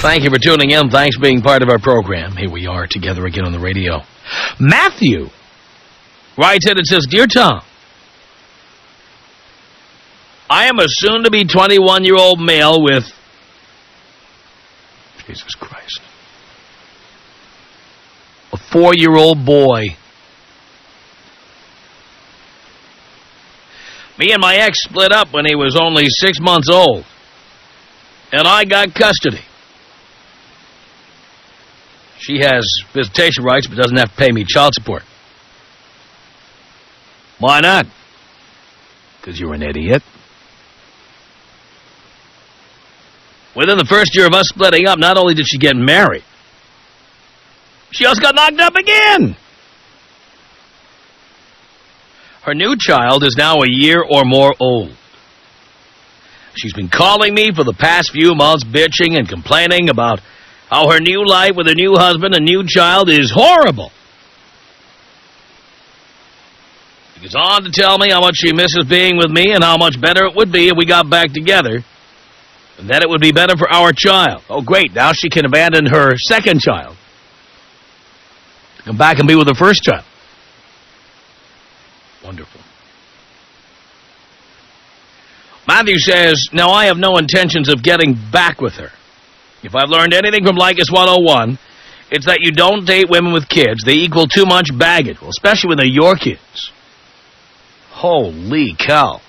Thank you for tuning in. Thanks for being part of our program. Here we are together again on the radio. Matthew writes in and says, Dear Tom, I am a soon-to-be 21-year-old male with... Jesus Christ. A 4-year-old boy. Me and my ex split up when he was only 6 months old, and I got custody. She has visitation rights but doesn't have to pay me child support. Why not? Because you're an idiot. Within the first year of us splitting up, not only did she get married, she also got knocked up again. Her new child is now a year or more old. She's been calling me for the past few months, bitching and complaining about how her new life with her new husband and new child is horrible. She goes on to tell me how much she misses being with me and how much better it would be if we got back together, and that it would be better for our child. Oh, great, now she can abandon her second child to come back and be with her first child. Wonderful. Matthew says, now I have no intentions of getting back with her. If I've learned anything from Leykis 101, it's that you don't date women with kids. They equal too much baggage, well, especially when they're your kids. Holy cow.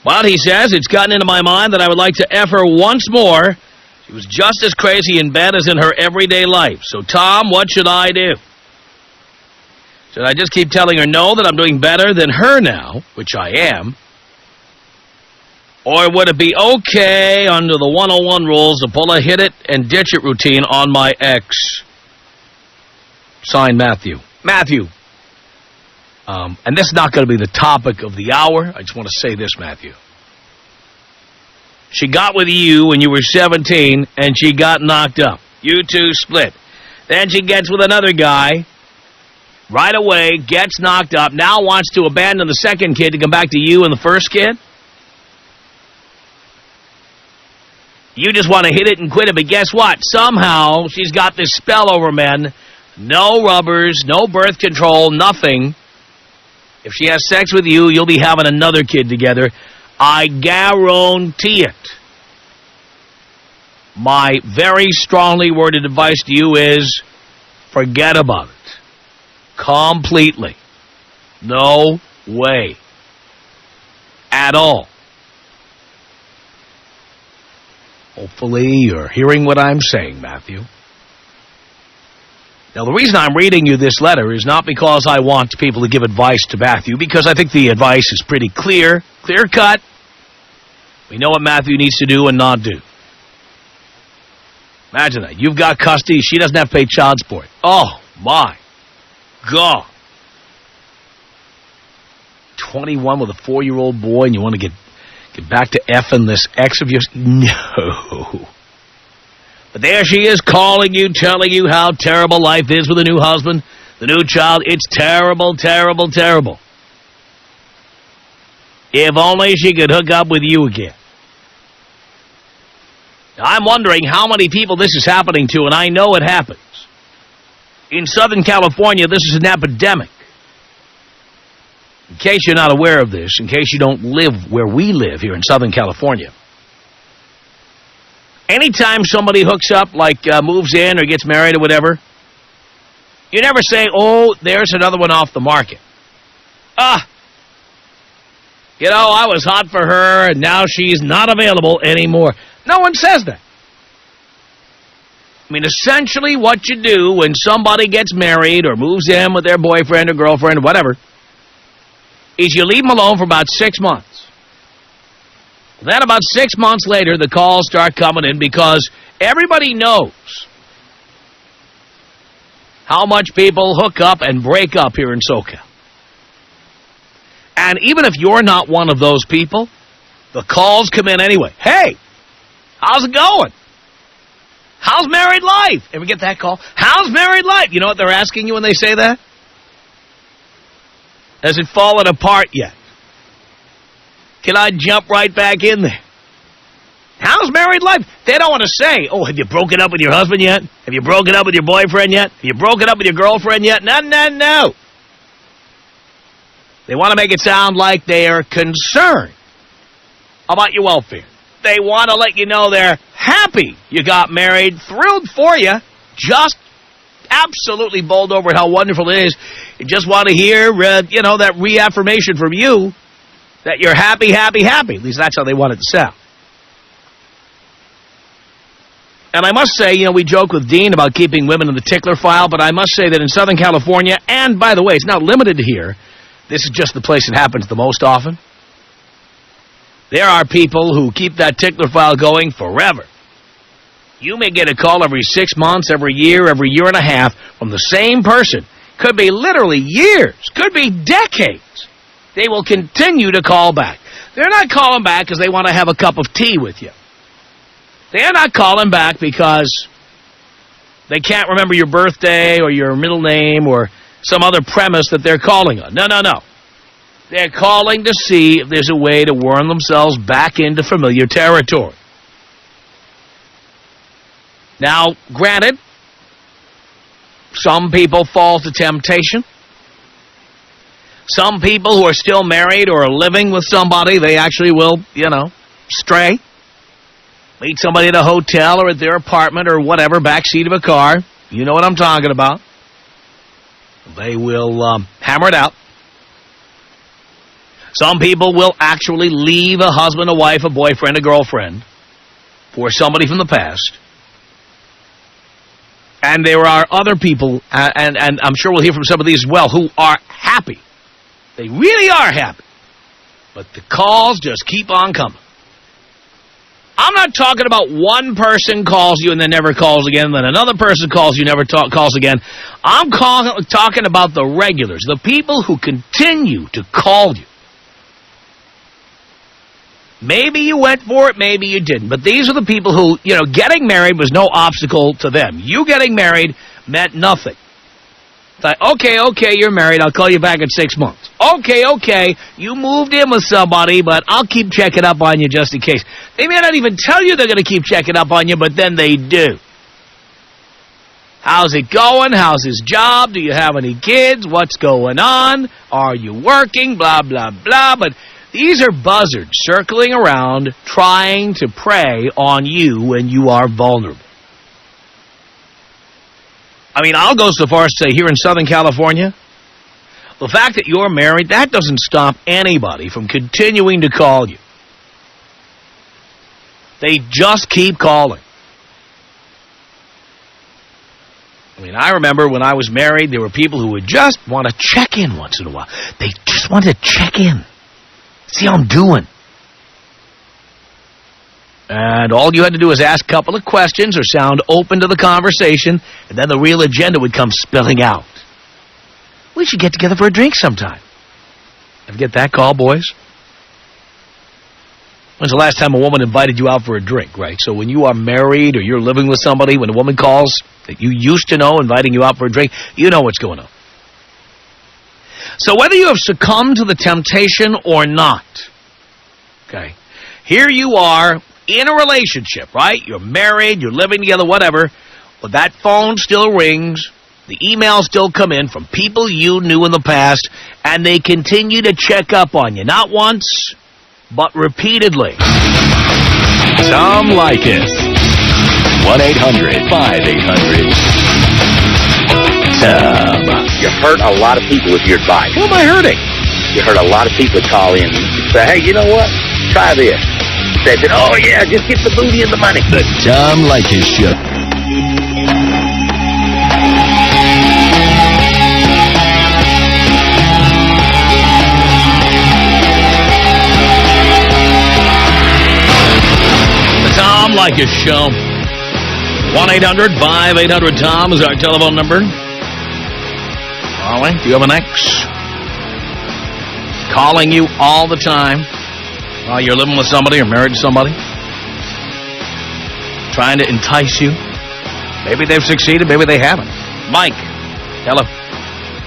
But he says, it's gotten into my mind that I would like to F her once more. She was just as crazy in bed as in her everyday life. So, Tom, what should I do? Should I just keep telling her no, that I'm doing better than her now, which I am? Or would it be okay under the 101 rules to pull a hit it and ditch it routine on my ex? Signed, Matthew. Matthew. And this is not going to be the topic of the hour. I just want to say this, Matthew. She got with you when you were 17, and she got knocked up. You two split. Then she gets with another guy. Right away, gets knocked up, now wants to abandon the second kid to come back to you and the first kid? You just want to hit it and quit it, but guess what? Somehow, she's got this spell over men. No rubbers, no birth control, nothing. If she has sex with you, you'll be having another kid together. I guarantee it. My very strongly worded advice to you is, forget about it. Completely. No way. At all. Hopefully you're hearing what I'm saying, Matthew. Now, the reason I'm reading you this letter is not because I want people to give advice to Matthew, because I think the advice is pretty clear-cut. We know what Matthew needs to do and not do. Imagine that. You've got custody. She doesn't have to pay child support. Oh, my God. 21 with a 4-year-old boy, and you want to get back to effing this ex of yours? No. But there she is calling you, telling you how terrible life is with a new husband, the new child. It's terrible, terrible, terrible. If only she could hook up with you again. Now, I'm wondering how many people this is happening to, and I know it happens. In Southern California, this is an epidemic. In case you're not aware of this, in case you don't live where we live here in Southern California, anytime somebody hooks up, like moves in or gets married or whatever, you never say, oh, there's another one off the market. I was hot for her, and now she's not available anymore. No one says that. I mean, essentially what you do when somebody gets married or moves in with their boyfriend or girlfriend or whatever is you leave them alone for about 6 months. Then about 6 months later, the calls start coming in because everybody knows how much people hook up and break up here in SoCal. And even if you're not one of those people, the calls come in anyway. Hey, how's it going? How's married life? Ever get that call? How's married life? You know what they're asking you when they say that? Has it fallen apart yet? Can I jump right back in there? How's people's married life. They don't want to say, oh, have you broken up with your husband yet? Have you broken up with your boyfriend yet? Have you broken up with your girlfriend yet? No. They want to make it sound like they are concerned about your welfare. They want to let you know they're happy you got married, thrilled for you, just absolutely bowled over how wonderful it is. You just want to hear, that reaffirmation from you that you're happy. At least that's how they want it to sound. And I must say, we joke with Dean about keeping women in the tickler file, but I must say that in Southern California, and by the way, it's not limited to here, this is just the place it happens the most often. There are people who keep that tickler file going forever. You may get a call every 6 months, every year and a half from the same person. Could be literally years, could be decades. They will continue to call back. They're not calling back because they want to have a cup of tea with you. They're not calling back because they can't remember your birthday or your middle name or some other premise that they're calling on. No. They're calling to see if there's a way to worm themselves back into familiar territory. Now, granted, some people fall to temptation. Some people who are still married or are living with somebody, they actually will, stray. Meet somebody at a hotel or at their apartment or whatever, backseat of a car. You know what I'm talking about. They will hammer it out. Some people will actually leave a husband, a wife, a boyfriend, a girlfriend for somebody from the past. And there are other people, and I'm sure we'll hear from some of these as well, who are happy. They really are happy. But the calls just keep on coming. I'm not talking about one person calls you and then never calls again, then another person calls you, never calls again. I'm talking about the regulars, the people who continue to call you. Maybe you went for it, maybe you didn't. But these are the people who, getting married was no obstacle to them. You getting married meant nothing. It's like, okay, you're married. I'll call you back in 6 months. Okay, you moved in with somebody, but I'll keep checking up on you just in case. They may not even tell you they're going to keep checking up on you, but then they do. How's it going? How's his job? Do you have any kids? What's going on? Are you working? Blah, blah, blah. But these are buzzards circling around trying to prey on you when you are vulnerable. I mean, I'll go so far as to say here in Southern California, the fact that you're married, that doesn't stop anybody from continuing to call you. They just keep calling. I mean, I remember when I was married, there were people who would just want to check in once in a while. They just wanted to check in. See how I'm doing. And all you had to do was ask a couple of questions or sound open to the conversation, and then the real agenda would come spilling out. We should get together for a drink sometime. Ever get that call, boys? When's the last time a woman invited you out for a drink, right? So when you are married or you're living with somebody, when a woman calls that you used to know, inviting you out for a drink, you know what's going on. So whether you have succumbed to the temptation or not, okay, here you are in a relationship, right? You're married, you're living together, whatever, but that phone still rings, the emails still come in from people you knew in the past, and they continue to check up on you, not once, but repeatedly. Tom Leykis. 1-800-5800-TOM. You hurt a lot of people with your advice. Who am I hurting? You hurt a lot of people call in and say, hey, you know what? Try this. They said, oh, yeah, just get the booty and the money. The Tom Leykis Show. The Tom Leykis Show. 1-800-5800-TOM is our telephone number. Molly, do you have an ex calling you all the time while you're living with somebody or married to somebody? Trying to entice you? Maybe they've succeeded, maybe they haven't. Mike, hello.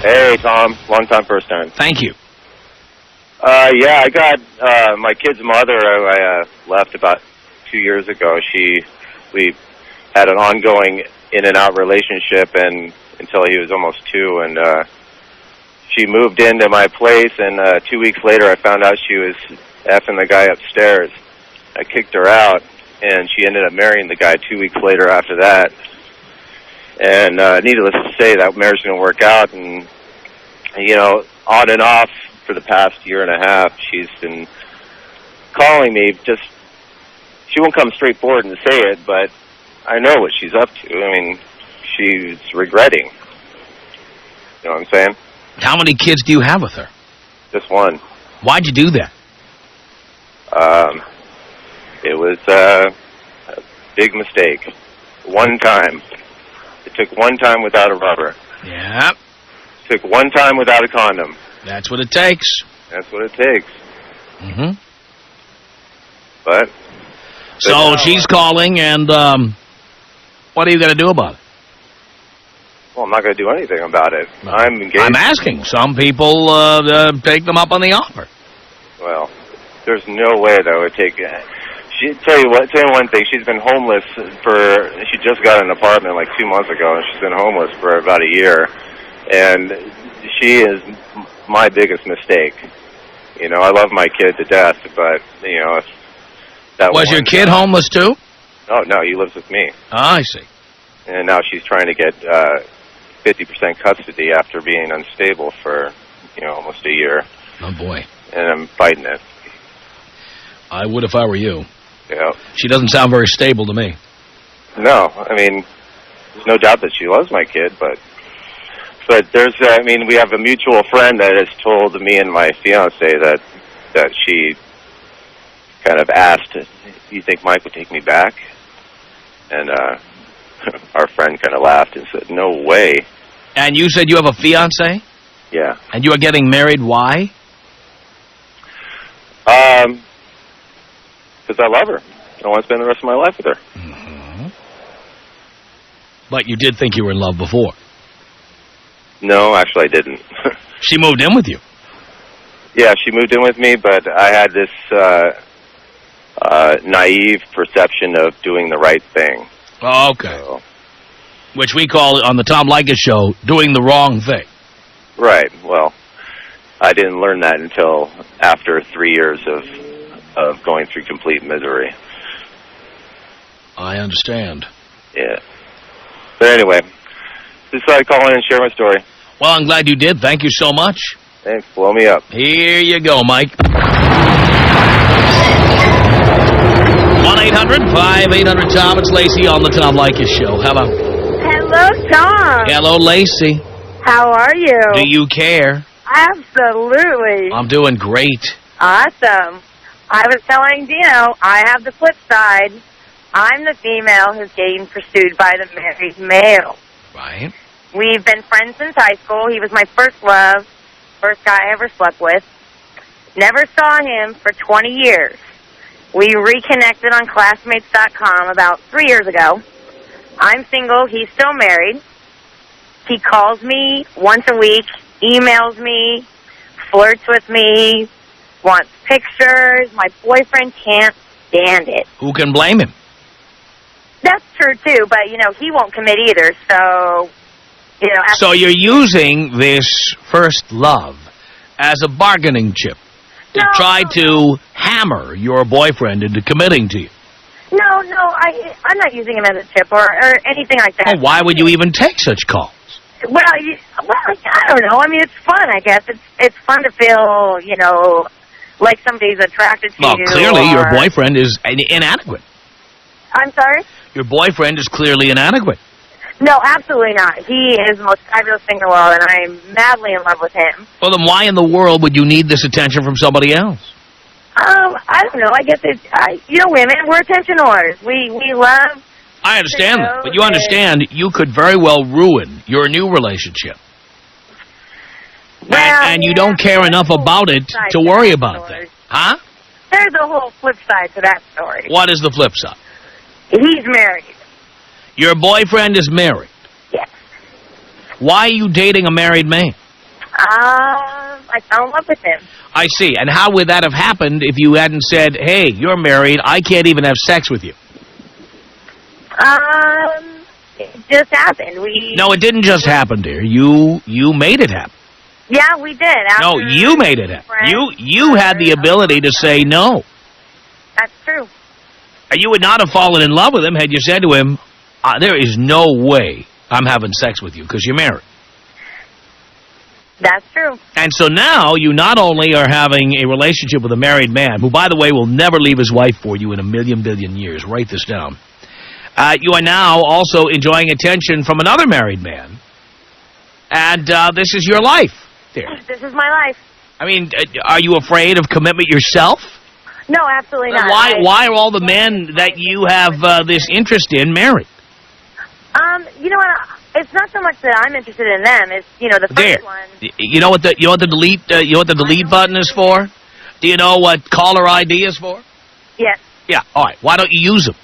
Hey, Tom. Long time, first time. Thank you. Yeah, I got my kid's mother. I left about 2 years ago. We had an ongoing in and out relationship, and until he was almost 2, and she moved into my place, and 2 weeks later I found out she was effing the guy upstairs. I kicked her out, and she ended up marrying the guy 2 weeks later after that. And needless to say, that marriage didn't work out, and, you know, on and off for the past year and a half, she's been calling me. Just, she won't come straight forward and say it, but I know what she's up to. I mean, she's regretting. You know what I'm saying? How many kids do you have with her? Just one. Why'd you do that? It was a big mistake. One time. It took one time without a rubber. Yeah. It took one time without a condom. That's what it takes. That's what it takes. Mm-hmm. But so she's calling, and what are you going to do about it? well, I'm not going to do anything about it. I'm engaged. I'm asking. Some people take them up on the offer. Well, there's no way that would take. Tell you one thing. She's been homeless for. She just got an apartment like 2 months ago, and she's been homeless for about a year. And she is my biggest mistake. You know, I love my kid to death, but you know, if that was your kid homeless too? Oh no, he lives with me. Oh, I see. And now she's trying to get 50% custody after being unstable for almost a year. Oh boy. And I'm fighting it. I would if I were you. Yeah. She doesn't sound very stable to me. No, I mean, there's no doubt that she loves my kid, but there's, we have a mutual friend that has told me and my fiance that she kind of asked, "Do you think Mike would take me back?" And our friend kind of laughed and said, "No way." And you said you have a fiance? Yeah. And you are getting married. Why? Because I love her. I want to spend the rest of my life with her. Mm-hmm. But you did think you were in love before. No, actually I didn't. She moved in with you? Yeah, she moved in with me, but I had this naive perception of doing the right thing. Oh, okay. So, which we call on the Tom Leykis Show, doing the wrong thing. Right. Well, I didn't learn that until after 3 years of going through complete misery. I understand. Yeah. But anyway, just thought I'd call in and share my story. Well, I'm glad you did. Thank you so much. Thanks. Blow me up. Here you go, Mike. 1-800-5800-TOM. It's Lacey on the Tom Leykis Show. Hello. Hello, Tom. Hello, Lacey. How are you? Do you care? Absolutely. I'm doing great. Awesome. I was telling Dino, I have the flip side. I'm the female who's getting pursued by the married male. Right. We've been friends since high school. He was my first love, first guy I ever slept with. Never saw him for 20 years. We reconnected on Classmates.com about 3 years ago. I'm single. He's still married. He calls me once a week, emails me, flirts with me, wants pictures. My boyfriend can't stand it. Who can blame him? That's true, too, but, he won't commit either, so, So you're using this first love as a bargaining chip to try to hammer your boyfriend into committing to you. No, I'm not using him as a chip or anything like that. Well, why would you even take such calls? Well, I don't know. I mean, it's fun, I guess. It's fun to feel, like somebody's attracted to you. Well, clearly your boyfriend is inadequate. I'm sorry? Your boyfriend is clearly inadequate. No, absolutely not. He is the most fabulous thing in the world, and I'm madly in love with him. Well, then why in the world would you need this attention from somebody else? I don't know. I guess women, we're attention whores. We love... I understand that, but you understand you could very well ruin your new relationship. Well, and you don't care enough about it to worry about that. Huh? There's a whole flip side to that story. What is the flip side? He's married. Your boyfriend is married? Yes. Why are you dating a married man? I fell in love with him. I see. And how would that have happened if you hadn't said, hey, you're married, I can't even have sex with you? It just happened. No, it didn't just happen, dear. You made it happen. Yeah, we did. No, you made it happen. You had the ability to say no. That's true. You would not have fallen in love with him had you said to him, there is no way I'm having sex with you because you're married. That's true. And so now you not only are having a relationship with a married man, who, by the way, will never leave his wife for you in a million billion years. Write this down. You are now also enjoying attention from another married man. And this is your life, dear. This is my life. I mean, are you afraid of commitment yourself? No, absolutely not. Why are all the men that you have this interest in married? You know what? It's not so much that I'm interested in them. It's, the first one. You know what the delete button is for? Do you know what caller ID is for? Yes. Yeah. All right. Why don't you use them?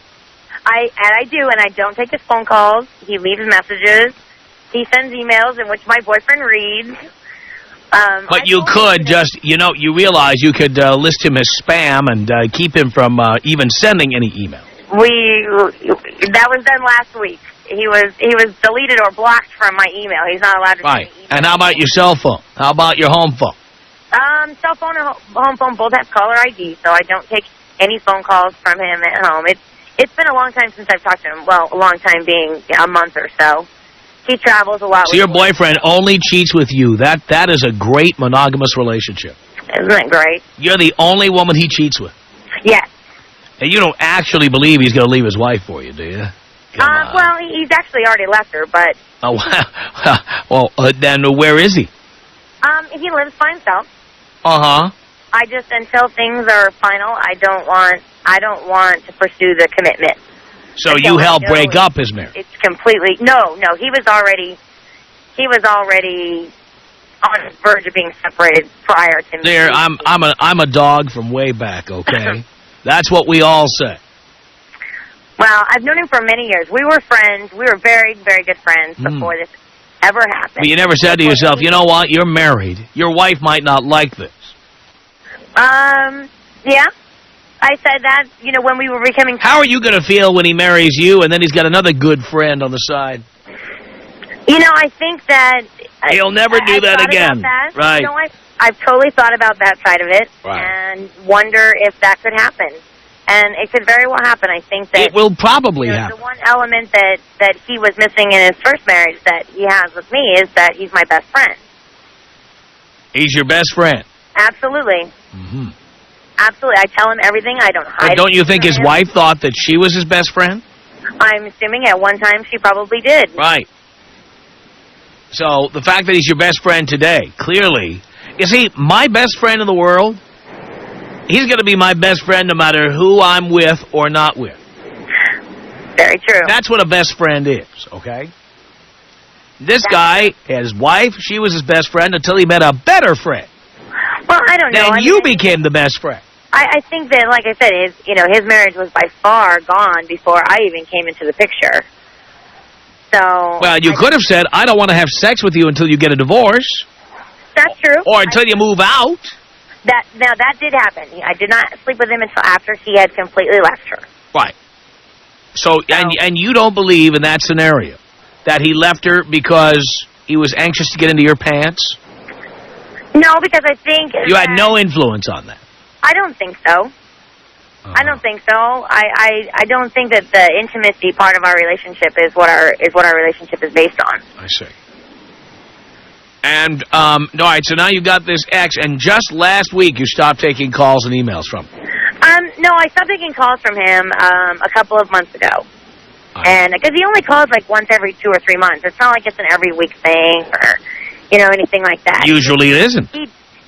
I do, and I don't take his phone calls. He leaves messages. He sends emails in which my boyfriend reads. But you could just, you realize you could list him as spam and keep him from even sending any email. That was done last week. He was deleted or blocked from my email. He's not allowed to send me email. And how about your cell phone? How about your home phone? Cell phone or home phone both have caller ID, so I don't take any phone calls from him at home. It's been a long time since I've talked to him. Well, a long time being a month or so. He travels a lot. So your boyfriend only cheats with you. That is a great monogamous relationship. Isn't that great? You're the only woman he cheats with. Yes. And you don't actually believe he's going to leave his wife for you, do you? Well, he's actually already left her, but... Oh, well, then where is he? He lives by himself. Uh-huh. I just, until things are final, I don't want to pursue the commitment. So you helped break up his marriage? It's completely... No, he was already on the verge of being separated prior to me. There, I'm a dog from way back, okay? That's what we all say. Well, I've known him for many years. We were friends. We were very, very good friends before this ever happened. But you never said to yourself, you know what, you're married. Your wife might not like this. Yeah. I said that, when we were becoming... How are you going to feel when he marries you and then he's got another good friend on the side? I think that... He'll never do that again. That. Right. I've totally thought about that side of it and wonder if that could happen. And it could very well happen. I think that... It will probably happen. The one element that he was missing in his first marriage that he has with me is that he's my best friend. He's your best friend? Absolutely. Mm-hmm. Absolutely. I tell him everything. I don't hide. But don't you think his wife thought that she was his best friend? I'm assuming at one time she probably did. Right. So the fact that he's your best friend today, clearly... You see, my best friend in the world, he's going to be my best friend no matter who I'm with or not with. Very true. That's what a best friend is, okay? This guy had his wife. She was his best friend until he met a better friend. Well, I don't know. Then you became the best friend. I think that, like I said, his marriage was by far gone before I even came into the picture. So... Well, you could have said, I don't want to have sex with you until you get a divorce. That's true. Or until you move out. Now, that did happen. I did not sleep with him until after he had completely left her. Right. So, and you don't believe in that scenario, that he left her because he was anxious to get into your pants? No, because I think... You had no influence on that? I don't think so. I don't think so. I don't think that the intimacy part of our relationship is what our relationship is based on. I see. And, all right, so now you've got this ex, and just last week you stopped taking calls and emails from him. No, I stopped taking calls from him a couple of months ago. And because he only calls like once every 2 or 3 months. It's not like it's an every week thing or, anything like that. Usually it isn't.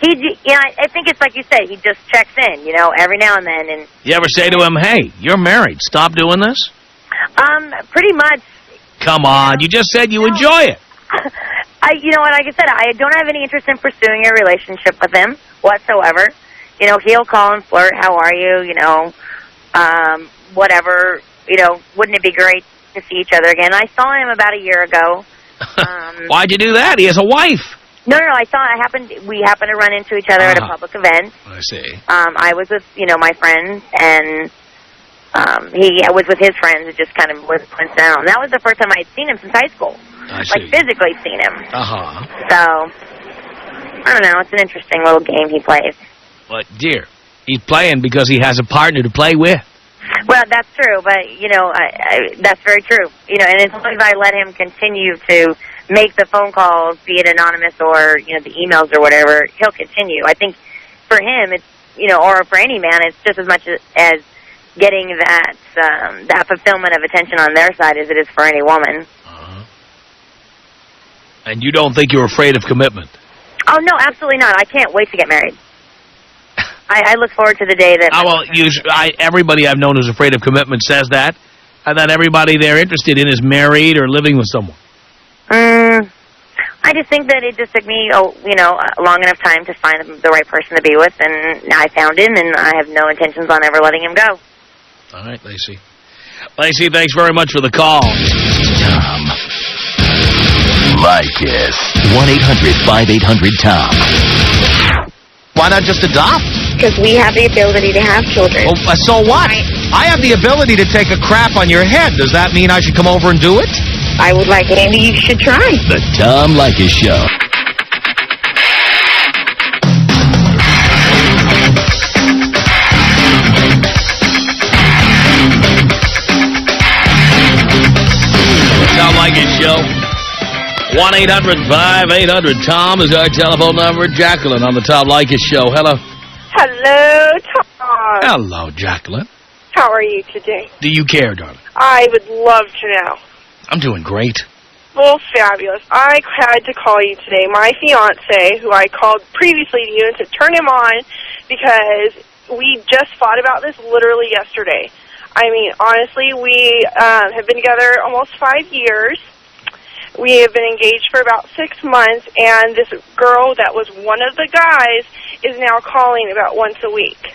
I think it's like you said, he just checks in, every now and then. And you ever say to him, hey, you're married, stop doing this? Pretty much. Come on, you just said you enjoy it. Like I said, I don't have any interest in pursuing a relationship with him whatsoever. He'll call and flirt, how are you, whatever, wouldn't it be great to see each other again? I saw him about a year ago. Why'd you do that? He has a wife. No. We happened to run into each other at a public event. I see. I was with, my friends, and he was with his friends. It just kind of went down. That was the first time I'd seen him since high school. I see. Like, physically seen him. Uh-huh. So, I don't know. It's an interesting little game he plays. But, dear, he's playing because he has a partner to play with. Well, that's true, but, that's very true. And as long as I let him continue to make the phone calls, be it anonymous or, the emails or whatever, he'll continue. I think for him, it's, or for any man, it's just as much as getting that fulfillment of attention on their side as it is for any woman. Uh-huh. And you don't think you're afraid of commitment? Oh, no, absolutely not. I can't wait to get married. I look forward to the day that... everybody I've known who's afraid of commitment says that, and then everybody they're interested in is married or living with someone. I just think that it just took me, long enough time to find the right person to be with, and I found him, and I have no intentions on ever letting him go. All right, Lacey. Lacey, thanks very much for the call. Tom Leykis. 1-800-5800-TOM. Why not just adopt? Because we have the ability to have children. Oh, so what? I have the ability to take a crap on your head. Does that mean I should come over and do it? I would like it, Andy. You should try. The Tom Leykis Show. Tom Leykis Show. 1-800-5800-TOM is our telephone number. Jacqueline on the Tom Leykis Show. Hello. Hello, Tom. Hello, Jacqueline. How are you today? Do you care, darling? I would love to know. I'm doing great. Well, fabulous. I had to call you today. My fiancé, who I called previously to you and to turn him on because we just fought about this literally yesterday. I mean, honestly, we have been together almost 5 years. We have been engaged for about 6 months, and this girl that was one of the guys is now calling about once a week.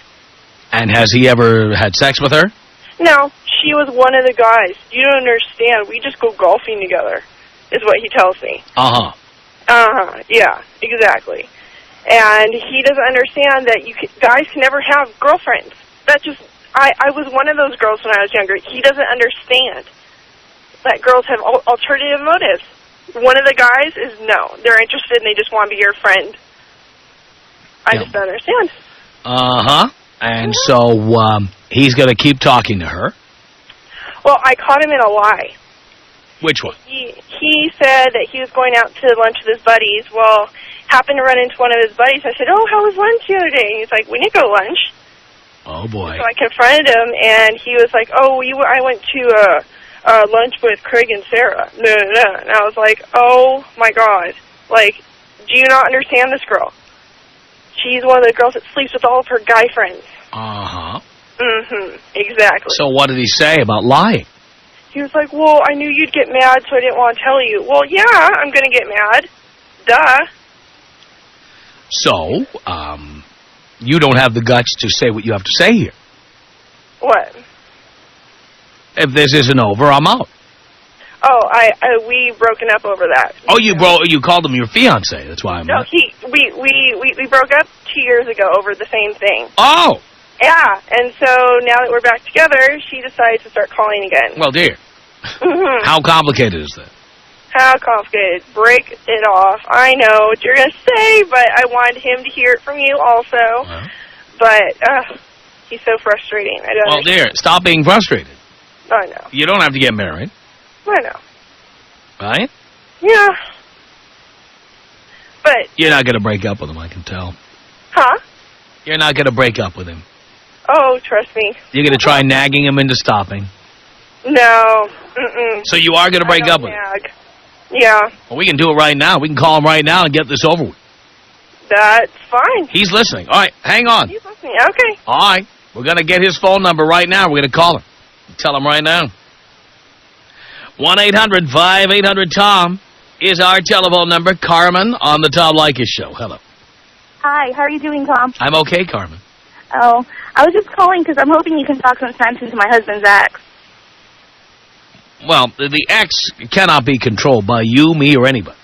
And has he ever had sex with her? No, she was one of the guys. You don't understand. We just go golfing together, is what he tells me. Uh-huh. Uh-huh, yeah, exactly. And he doesn't understand that guys can never have girlfriends. That just, I was one of those girls when I was younger. He doesn't understand that girls have alternative motives. One of the guys is no. They're interested and they just want to be your friend. I just don't understand. Uh-huh. And so he's going to keep talking to her? Well, I caught him in a lie. Which one? He said that he was going out to lunch with his buddies. Well, happened to run into one of his buddies. I said, how was lunch the other day? And he's like, we didn't go to lunch. Oh, boy. So I confronted him, and he was like, I went to lunch with Craig and Sarah. No. And I was like, oh, my God. Like, do you not understand this girl? She's one of the girls that sleeps with all of her guy friends. Uh-huh. Mm-hmm, exactly. So what did he say about lying? He was like, well, I knew you'd get mad, so I didn't want to tell you. Well, yeah, I'm going to get mad. Duh. So, you don't have the guts to say what you have to say here. What? If this isn't over, I'm out. Oh, we broken up over that. Oh, you called him your fiancé. That's why I'm. No, we broke up 2 years ago over the same thing. Oh. Yeah, and so now that we're back together, she decides to start calling again. Well, dear. Mm-hmm. How complicated is that? How complicated? Break it off. I know what you're going to say, but I wanted him to hear it from you also. Well. But he's so frustrating. I don't. Well, dear, stop being frustrated. I know. You don't have to get married. I know. Right? Yeah. But... You're not going to break up with him, I can tell. Huh? You're not going to break up with him. Oh, trust me. You're going to try nagging him into stopping. No. Mm-mm. So you are going to break up with him? Yeah. Well, we can do it right now. We can call him right now and get this over with. That's fine. He's listening. All right, hang on. He's listening. Okay. All right. We're going to get his phone number right now. We're going to call him. Tell him right now. 1-800-5800-TOM is our telephone number. Carmen on the Tom Leykis Show. Hello. Hi, how are you doing, Tom? I'm okay, Carmen. Oh, I was just calling because I'm hoping you can talk some sense into my husband's ex. Well, the ex cannot be controlled by you, me, or anybody.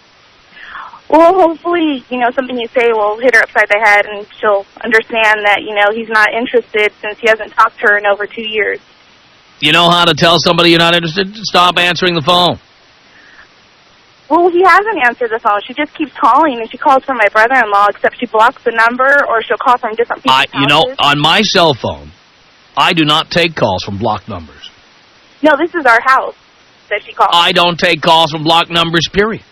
Well, hopefully, something you say will hit her upside the head and she'll understand that, he's not interested since he hasn't talked to her in over 2 years. You know how to tell somebody you're not interested? Stop answering the phone. Well, he hasn't answered the phone. She just keeps calling, and she calls from my brother-in-law, except she blocks the number, or she'll call from different people's houses. On my cell phone, I do not take calls from blocked numbers. No, this is our house that she calls. I don't take calls from blocked numbers, period.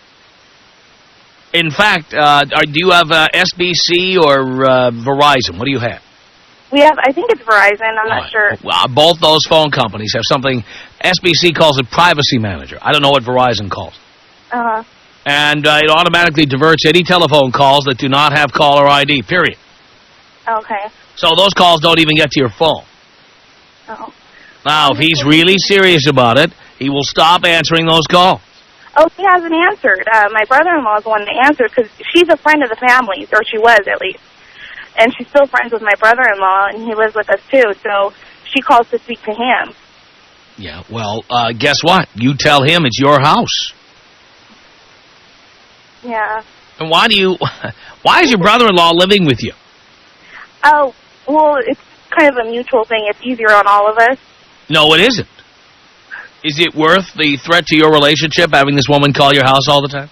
In fact, do you have SBC or Verizon? What do you have? We have, I think it's Verizon. I'm not sure. Well, both those phone companies have something. SBC calls it Privacy Manager. I don't know what Verizon calls. Uh-huh. And it automatically diverts any telephone calls that do not have caller ID, period. Okay. So those calls don't even get to your phone. Oh. Now, if he's really serious about it, he will stop answering those calls. Oh, he hasn't answered. My brother-in-law is the one that answered because she's a friend of the family's, or she was at least. And she's still friends with my brother-in-law, and he lives with us too, so she calls to speak to him. Yeah, well, guess what? You tell him it's your house. Yeah. And why is your brother-in-law living with you? Oh, well, it's kind of a mutual thing. It's easier on all of us. No, it isn't. Is it worth the threat to your relationship having this woman call your house all the time?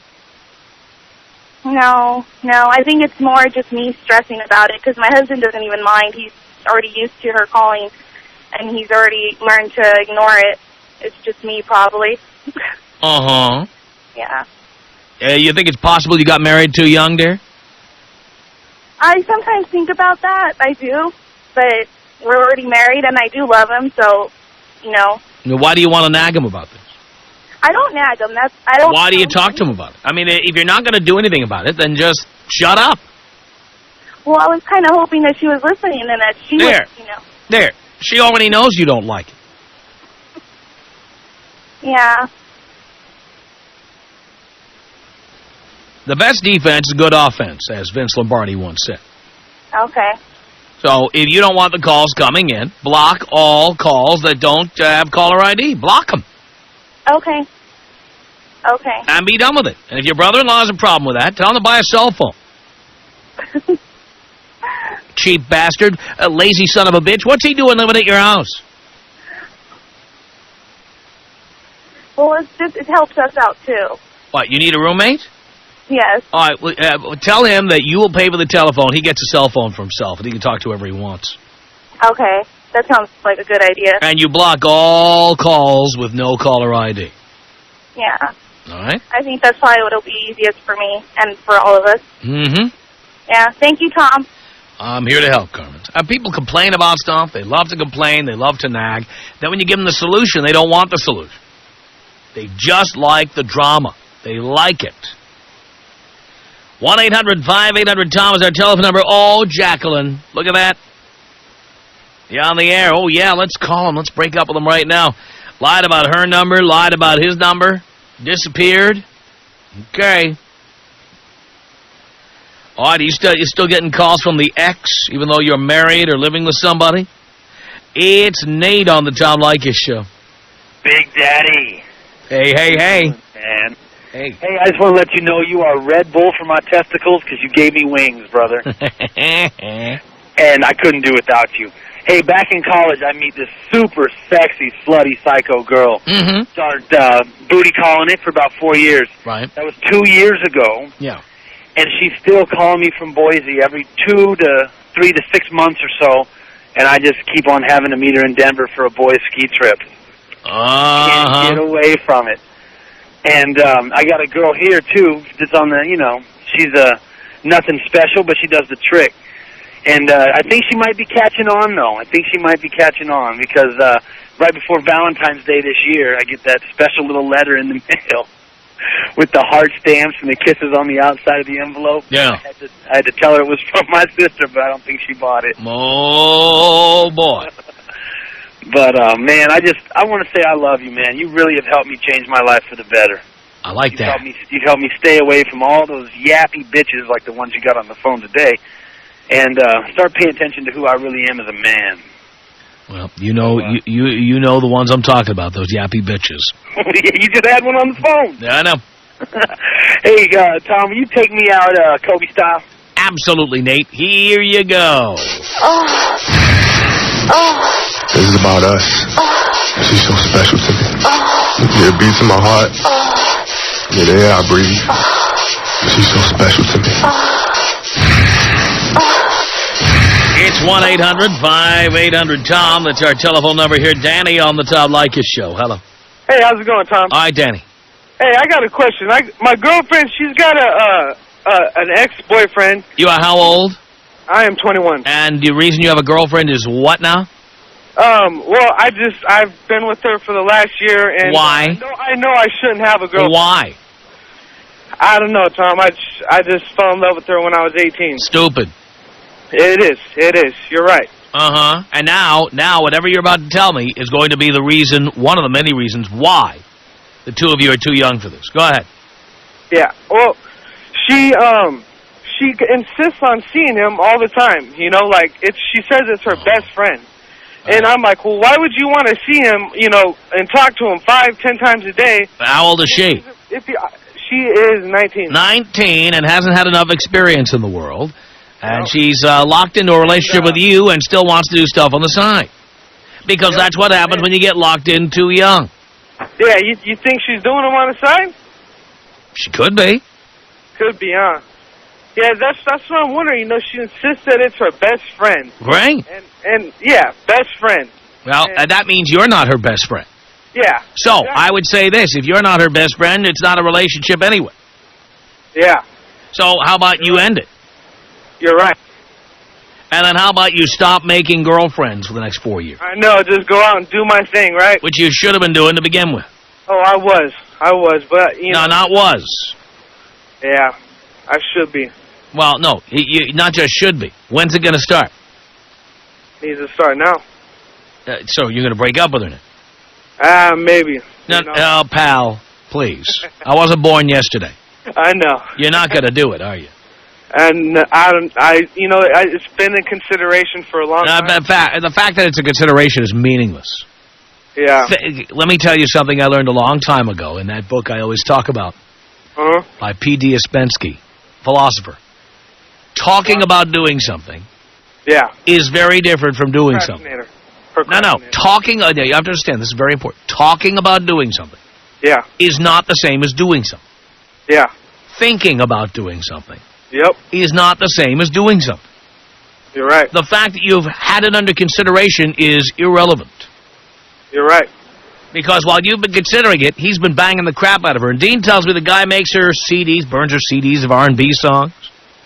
No. I think it's more just me stressing about it because my husband doesn't even mind. He's already used to her calling, and he's already learned to ignore it. It's just me, probably. Uh-huh. Yeah. You think it's possible you got married too young, dear? I sometimes think about that. I do. But we're already married, and I do love him, so, Why do you want to nag him about this? I don't nag him. Why do you talk to him about it? I mean, if you're not going to do anything about it, then just shut up. Well, I was kind of hoping that she was listening and that she was, There. She already knows you don't like it. Yeah. The best defense is good offense, as Vince Lombardi once said. Okay. So if you don't want the calls coming in, block all calls that don't have caller ID. Block them. Okay. And be done with it. And if your brother-in-law has a problem with that, tell him to buy a cell phone. Cheap bastard. A lazy son of a bitch. What's he doing living at your house? Well, it helps us out, too. What, you need a roommate? Yes. All right, tell him that you will pay for the telephone. He gets a cell phone for himself, and he can talk to whoever he wants. Okay. That sounds like a good idea. And you block all calls with no caller ID. Yeah. All right? I think that's probably what'll be easiest for me and for all of us. Mm-hmm. Yeah. Thank you, Tom. I'm here to help, Carmen. People complain about stuff. They love to complain. They love to nag. Then when you give them the solution, they don't want the solution. They just like the drama. They like it. 1-800-5800-TOM is our telephone number. Oh, Jacqueline. Look at that. You're on the air. Oh, yeah, let's call him. Let's break up with him right now. Lied about her number. Lied about his number. Disappeared. Okay. All right, you still getting calls from the ex, even though you're married or living with somebody? It's Nate on the Tom Leykis Show. Big Daddy. Hey. Man. Hey, I just want to let you know you are Red Bull for my testicles because you gave me wings, brother. And I couldn't do without you. Hey, back in college, I meet this super sexy, slutty, psycho girl. Mm-hmm. Started booty calling it for about 4 years. Right. That was 2 years ago. Yeah. And she's still calling me from Boise every 2 to 3 to 6 months or so. And I just keep on having to meet her in Denver for a boys' ski trip. Can't get away from it. And I got a girl here, too, that's on the, she's nothing special, but she does the trick. And I think she might be catching on, though. I think she might be catching on because right before Valentine's Day this year, I get that special little letter in the mail with the heart stamps and the kisses on the outside of the envelope. Yeah. I had to tell her it was from my sister, but I don't think she bought it. Oh, boy. But, man, I want to say I love you, man. You really have helped me change my life for the better. I like that. You've helped me stay away from all those yappy bitches like the ones you got on the phone today and start paying attention to who I really am as a man. Well, you know the ones I'm talking about, those yappy bitches. You just had one on the phone. Yeah, I know. Hey, Tom, will you take me out Kobe style? Absolutely, Nate. Here you go. This is about us. She's so special to me. Yeah, it beats in my heart. Yeah, the air I breathe. She's so special to me. It's 1-800-5800-TOM. That's our telephone number here. Danny on the Tom Leykis Show. Hello. Hey, how's it going, Tom? All right, Danny. Hey, I got a question. My girlfriend, she's got an ex-boyfriend. You are how old? I am 21. And the reason you have a girlfriend is what now? Well, I've been with her for the last year, and why? I know I shouldn't have a girlfriend. Why? I don't know, Tom. I just fell in love with her when I was 18. Stupid. It is. You're right. Uh-huh. And now, whatever you're about to tell me is going to be the reason, one of the many reasons why the two of you are too young for this. Go ahead. Yeah. Well, she insists on seeing him all the time. You know, like she says it's her best friend. And I'm like, well, why would you want to see him, you know, and talk to him 5-10 times a day? How old is she? She is 19. 19 and hasn't had enough experience in the world. And she's locked into a relationship with you and still wants to do stuff on the side. Because that's what happens when you get locked in too young. Yeah, you think she's doing them on the side? She could be. Could be, huh? Yeah, that's what I'm wondering. You know, she insists that it's her best friend. Right. And yeah, best friend. Well, that means you're not her best friend. Yeah. So, exactly. I would say this. If you're not her best friend, it's not a relationship anyway. Yeah. So, how about you end it? You're right. And then how about you stop making girlfriends for the next 4 years? I know, just go out and do my thing, right? Which you should have been doing to begin with. Oh, I was, but, you know. No, not was. Yeah, I should be. Well, no, you not just should be. When's it going to start? Needs to start now. So you're going to break up with her now? Maybe. No, pal, please. I wasn't born yesterday. I know. You're not going to do it, are you? And it's been in consideration for a long time. The fact that it's a consideration is meaningless. Yeah. Let me tell you something I learned a long time ago in that book I always talk about. By P.D. Ouspensky, philosopher. Talking about doing something is very different from doing something. No, talking, you have to understand, this is very important. Talking about doing something is not the same as doing something. Yeah. Thinking about doing something is not the same as doing something. You're right. The fact that you've had it under consideration is irrelevant. You're right. Because while you've been considering it, he's been banging the crap out of her. And Dean tells me the guy makes her CDs, burns her CDs of R&B songs.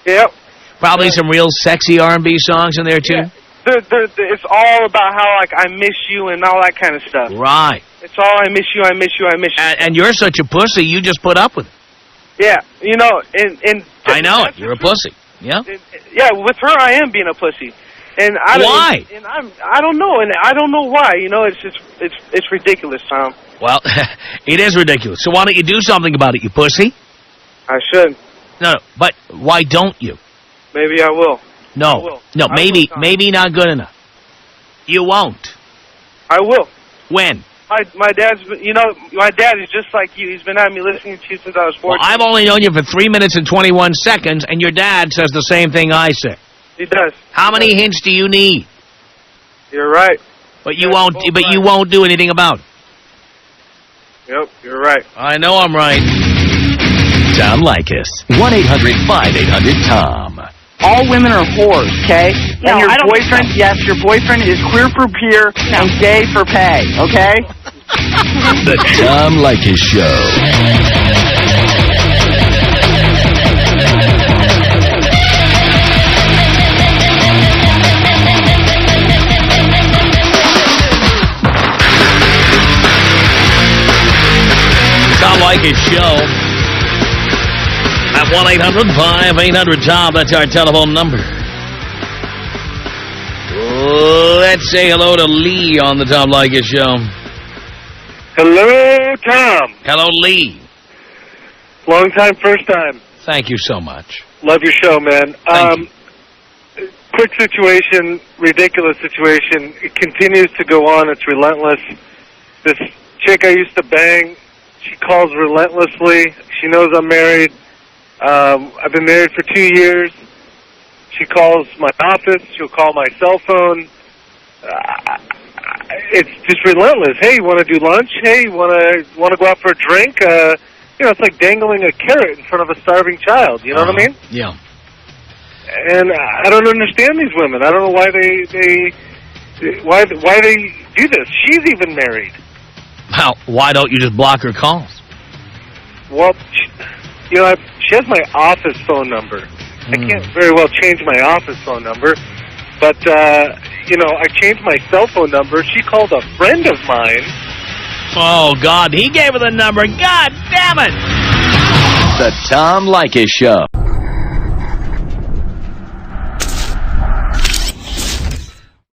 Yep. Probably some real sexy R&B songs in there, too. Yeah. It's all about how, like, I miss you and all that kind of stuff. Right. It's all I miss you, I miss you, I miss you. And you're such a pussy, you just put up with it. Yeah, you know, and I know it. You're a pussy. Yeah. Yeah, with her, I am being a pussy. And why? I don't know, and I don't know why. You know, it's ridiculous, Tom. Well, it is ridiculous. So why don't you do something about it, you pussy? I should. No, but why don't you? Maybe I will. No, I will. no, maybe not good enough. You won't. I will. When? My dad is just like you. He's been at me listening to you since I was 14. Well, I've only known you for 3 minutes and 21 seconds, and your dad says the same thing I say. He does. How many hints do you need? You're right. But you won't. But you won't do anything about it. Yep, you're right. I know I'm right. Tom Leykis. 1-800-5800-TOM. All women are whores, okay? No, and your I don't boyfriend, yes, your boyfriend is queer for peer and gay for pay, okay? The Tom Leykis Show. Tom Leykis Show. At 1-800-5800-TOM. That's our telephone number. Let's say hello to Lee on the Tom Leykis Show. Hello, Tom. Hello, Lee. Long time, first time. Thank you so much. Love your show, man. Thank you. Quick situation, ridiculous situation. It continues to go on. It's relentless. This chick I used to bang, She calls relentlessly. She knows I'm married. I've been married for 2 years. She calls my office. She'll call my cell phone. It's just relentless. Hey, you want to do lunch? Hey, you want to go out for a drink? It's like dangling a carrot in front of a starving child. You know what I mean? Yeah. And I don't understand these women. I don't know why why they do this. She's even married. Well, why don't you just block her calls? Well, she has my office phone number. I can't very well change my office phone number, but, I changed my cell phone number. She called a friend of mine. Oh, God, he gave her the number. God damn it! The Tom Leykis Show.